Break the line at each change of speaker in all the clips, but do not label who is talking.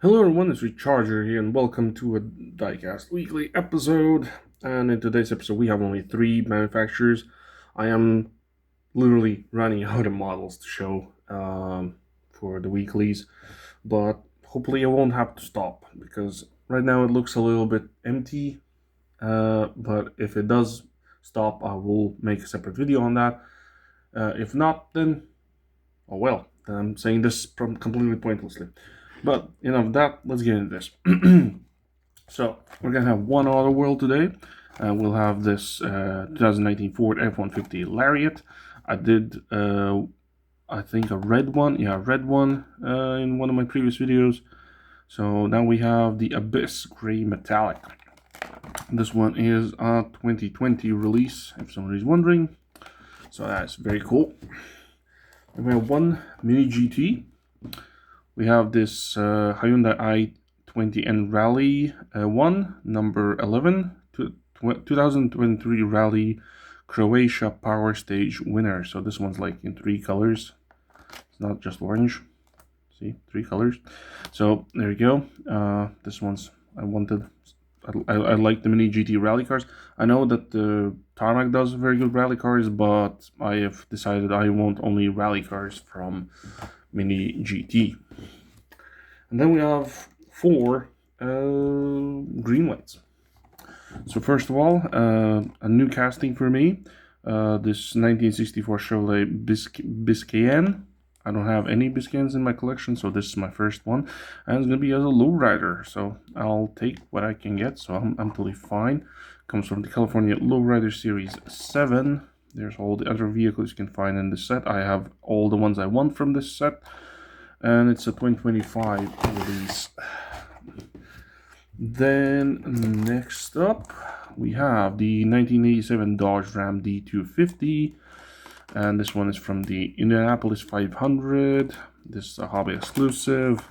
Hello everyone, it's Recharger here and welcome to a Diecast weekly episode. And in today's episode we have only 3 manufacturers. I am literally running out of models to show for the weeklies, but hopefully I won't have to stop because right now it looks a little bit empty. But if it does stop, I will make a separate video on that. If not, then oh well, I'm saying this completely pointlessly. But enough of that, let's get into this. So we're gonna have one auto world today. We'll have this 2019 Ford F-150 Lariat. I did, I think, a red one. Yeah, a red one in one of my previous videos. So now we have the Abyss Gray Metallic. This one is a 2020 release, if somebody's wondering. So that's very cool. And we have one Mini GT. We have this Hyundai i20N Rally 1, number 11, 2023 Rally Croatia Power Stage winner. So this one's like in 3 colors. It's not just orange. See, 3 colors. So there you go. This one's, I wanted, I like the Mini GT rally cars. I know that the Tarmac does very good rally cars, but I have decided I want only rally cars from Mini GT. And then we have 4 Greenlights. So first of all, a new casting for me. This 1964 Chevrolet Biscayne. I don't have any Biscaynes in my collection, so this is my first one. And it's going to be as a lowrider, so I'll take what I can get, so I'm totally fine. Comes from the California Lowrider Series 7. There's all the other vehicles you can find in this set. I have all the ones I want from this set. And it's a 2025 release. Then next up we have the 1987 Dodge Ram D250, and this one is from the Indianapolis 500. This is a hobby exclusive,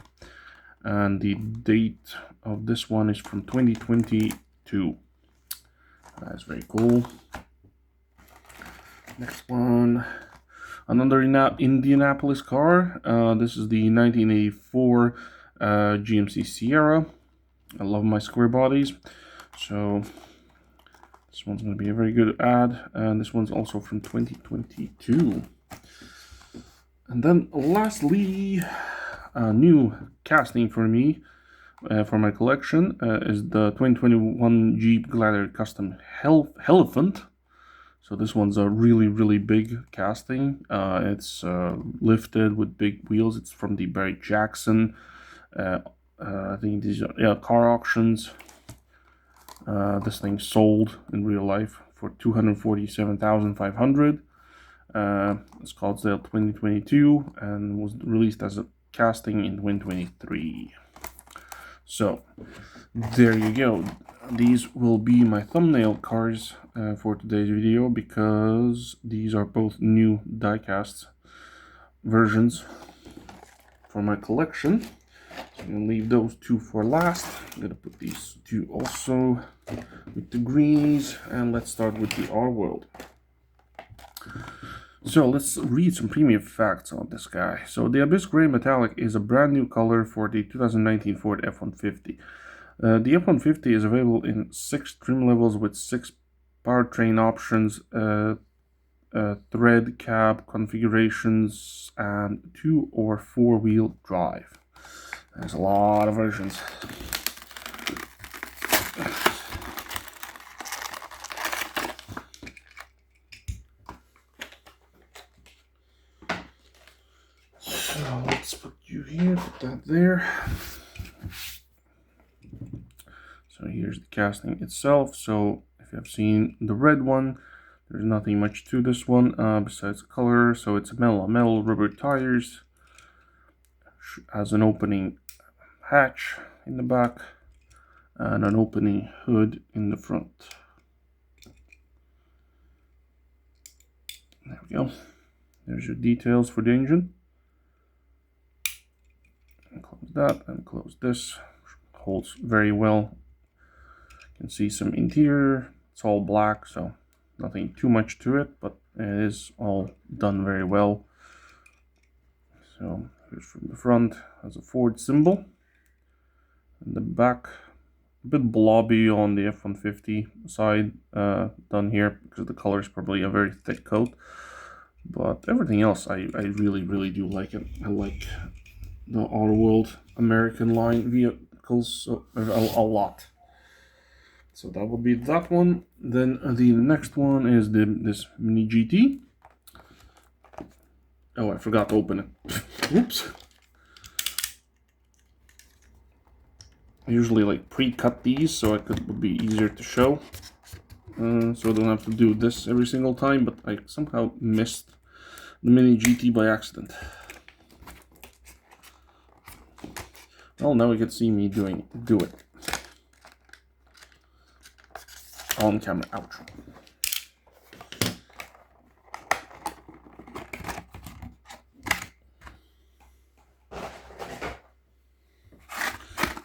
and the date of this one is from 2022. That's very cool. Next one, another Indianapolis car. This is the 1984 GMC Sierra. I love my square bodies, so this one's going to be a very good ad, and this one's also from 2022. And then lastly, a new casting for me for my collection is the 2021 Jeep Gladiator Custom Elephant. So this one's a really big casting. It's lifted with big wheels. It's from the Barry Jackson. I think these are car auctions. This thing sold in real life for $247,500. It's called Sale 2022 and was released as a casting in 2023. So there you go. These will be my thumbnail cars for today's video because these are both new diecast versions for my collection. So I'm going to leave those 2 for last. I'm going to put these 2 also with the greens, and let's start with the R World. So let's read some premium facts on this guy. So the Abyss Gray Metallic is a brand new color for the 2019 Ford F-150. The F-150 is available in 6 trim levels with 6 powertrain options, thread cab configurations, and 2 or 4-wheel drive. There's a lot of versions. So let's put you here, put that there. So here's the casting itself. So if you have seen the red one, there's nothing much to this one besides color. So it's metal rubber tires. Has an opening hatch in the back and an opening hood in the front. There we go. There's your details for the engine. And close that and close this. Holds very well. You can see some interior. It's all black, so nothing too much to it, but it is all done very well. So here's from the front, has a Ford symbol. And the back, a bit blobby on the F-150 side done here because the color is probably a very thick coat. But everything else, I really, really do like it. I like the Auto World American line vehicles a lot. So that will be that one. Then the next one is this Mini GT. Oh, I forgot to open it. Oops. I usually like pre-cut these so it would be easier to show. So I don't have to do this every single time, but I somehow missed the Mini GT by accident. Well, now you can see me do it. On camera, ouch.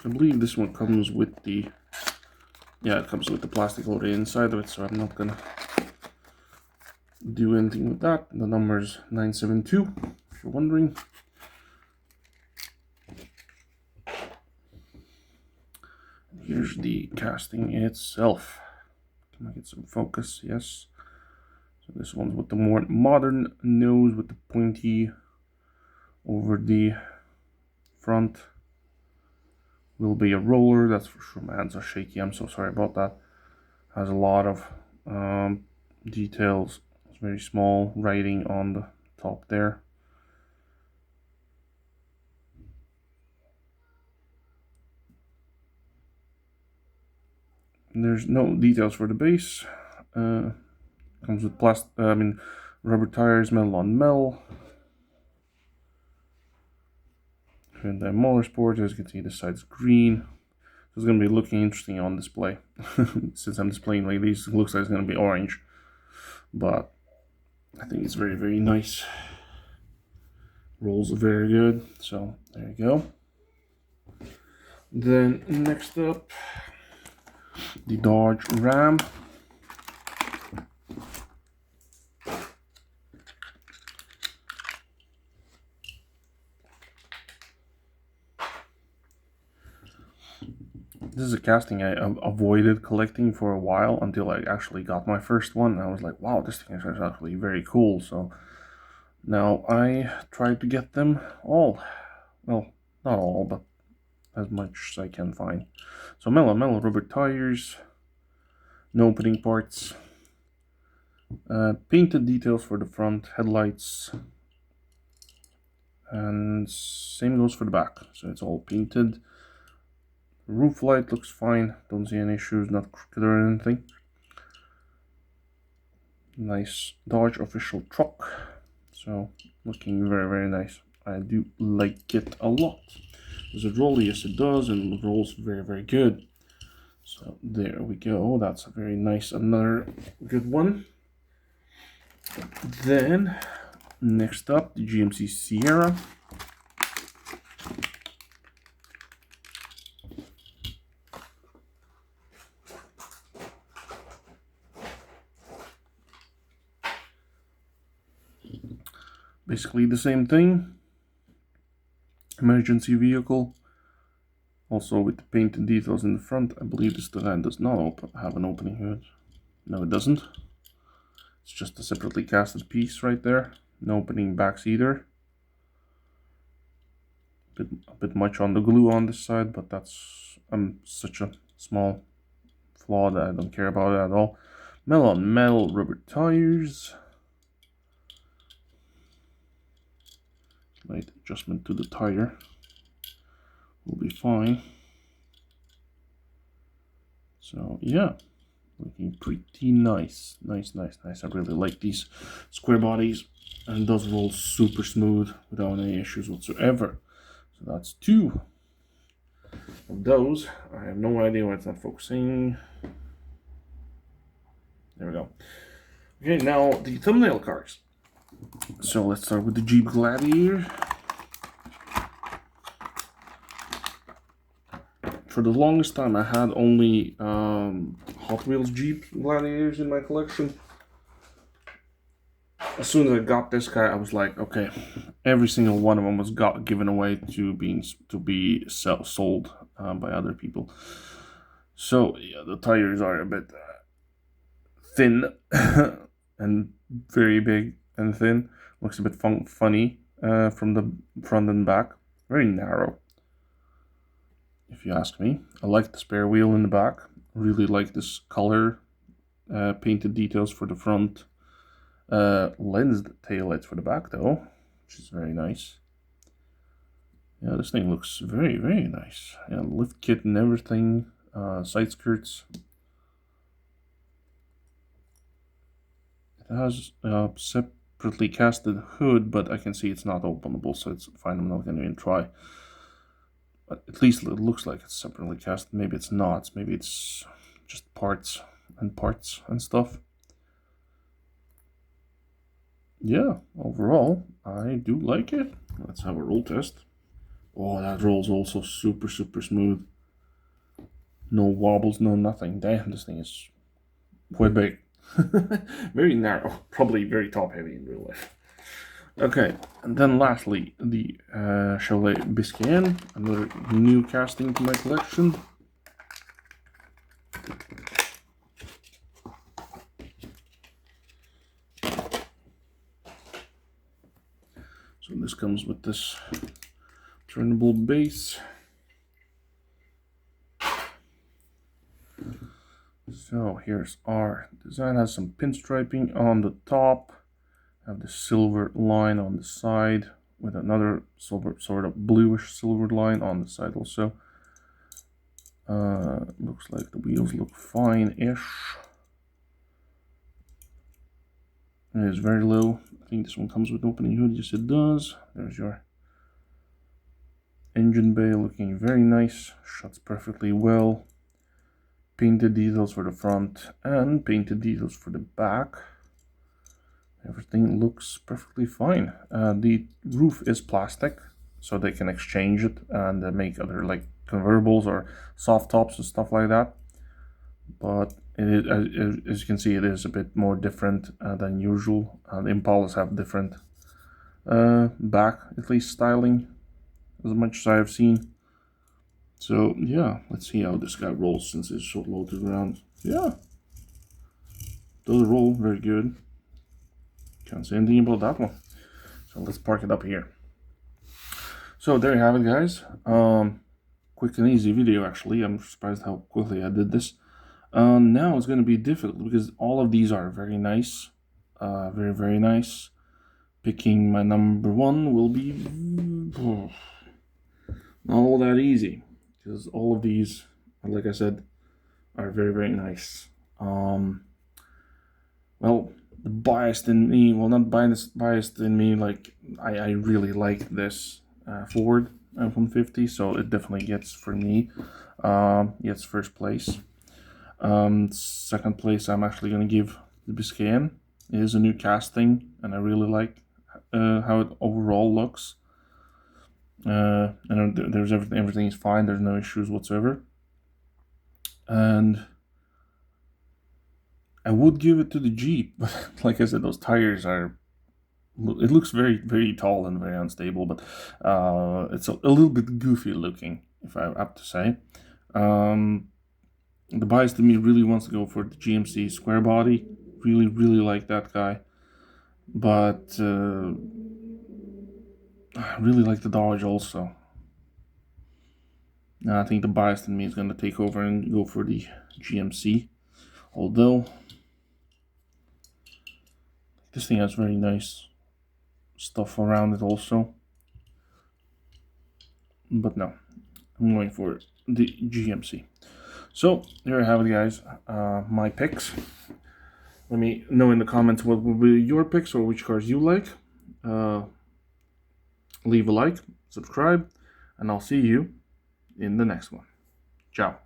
I believe this one comes with the, yeah, it comes with the plastic already inside of it, so I'm not gonna do anything with that. The number is 972, if you're wondering. Here's the casting itself. Can I get some focus? Yes. So this one's with the more modern nose with the pointy over the front. Will be a roller, that's for sure. My hands are shaky, I'm so sorry about that. Has a lot of details. It's very small writing on the top there. And there's no details for the base. Comes with rubber tires, metal on metal. And then Motorsport, as you can see, the side's green. So it's going to be looking interesting on display. Since I'm displaying like these, it looks like it's going to be orange. But I think it's very, very nice. Rolls are very good. So there you go. Then next up, the Dodge Ram. This is a casting I avoided collecting for a while until I actually got my first one. And I was like, wow, this thing is actually very cool. So now I tried to get them all. Well, not all, but as much as I can find. So metal rubber tires, no opening parts, painted details for the front, headlights, and same goes for the back. So it's all painted. Roof light looks fine, don't see any issues, not crooked or anything. Nice Dodge official truck, so looking very, very nice. I do like it a lot. Does it roll? Yes it does, and it rolls very, very good. So there we go, that's a very nice, another good one. Then next up, the GMC Sierra. Basically the same thing. Emergency vehicle. Also with the painted details in the front. I believe this design does not have an opening hood. No, it doesn't. It's just a separately casted piece right there. No opening backs either. A bit much on the glue on this side, but that's such a small flaw that I don't care about it at all. Metal on metal rubber tires. Light adjustment to the tire will be fine. So yeah, looking pretty nice. Nice. I really like these square bodies, and it does roll super smooth without any issues whatsoever. So that's two of those. I have no idea why it's not focusing. There we go. Okay, now the thumbnail cars. So let's start with the Jeep Gladiator. For the longest time I had only Hot Wheels Jeep Gladiators in my collection. As soon as I got this guy, I was like, okay, every single one of them was given away to be sold by other people. So yeah, the tires are a bit thin and very big and thin. Looks a bit funny from the front and back. Very narrow, if you ask me. I like the spare wheel in the back. Really like this color. Painted details for the front. Lensed taillights for the back though, which is very nice. Yeah, this thing looks very, very nice. Yeah, lift kit and everything. Side skirts. It has a separately casted hood, but I can see it's not openable, so it's fine. I'm not going to even try. But at least it looks like it's separately cast. Maybe it's not. Maybe it's just parts and stuff. Yeah, overall, I do like it. Let's have a roll test. Oh, that roll's also super, super smooth. No wobbles, no nothing. Damn, this thing is quite big. Very narrow. Probably very top heavy in real life. Okay, and then lastly, the Chevrolet Biscayne. Another new casting to my collection. So this comes with this turnable base. So here's our design. Has some pinstriping on the top. Have the silver line on the side with another silver, sort of bluish silver line on the side also. Looks like the wheels look fine-ish. It is very low. I think this one comes with opening hood. Yes, it does. There's your engine bay, looking very nice. Shuts perfectly well. Painted details for the front and painted details for the back. Everything looks perfectly fine. The roof is plastic, so they can exchange it and make other like convertibles or soft tops and stuff like that. But it is, as you can see, it is a bit more different than usual. The Impalas have different back, at least styling, as much as I have seen. So yeah, let's see how this guy rolls since it's so low to the ground. Yeah, does roll very good. Can't say anything about that one. So let's park it up here. So there you have it, guys. Quick and easy video, actually. I'm surprised how quickly I did this. Now it's going to be difficult because all of these are very nice. Very, very nice. Picking my number one will be not all that easy. Because all of these, like I said, are very, very nice. Well, the biased in me, well, not biased in me, like, I really like this Ford F-150, so it definitely gets, for me, gets first place. Second place, I'm actually going to give the Biscayne. It is a new casting, and I really like how it overall looks. And there's everything is fine. There's no issues whatsoever. And I would give it to the Jeep, but like I said, those tires are. It looks very, very tall and very unstable, but it's a little bit goofy looking, if I have to say. The bias to me really wants to go for the GMC square body. Really, really like that guy, but I really like the Dodge also. Now I think the bias in me is going to take over and go for the GMC. Although this thing has very nice stuff around it also. But no, I'm going for the GMC. So there you have it, guys. My picks. Let me know in the comments what will be your picks or which cars you like. Leave a like, subscribe, and I'll see you in the next one. Ciao.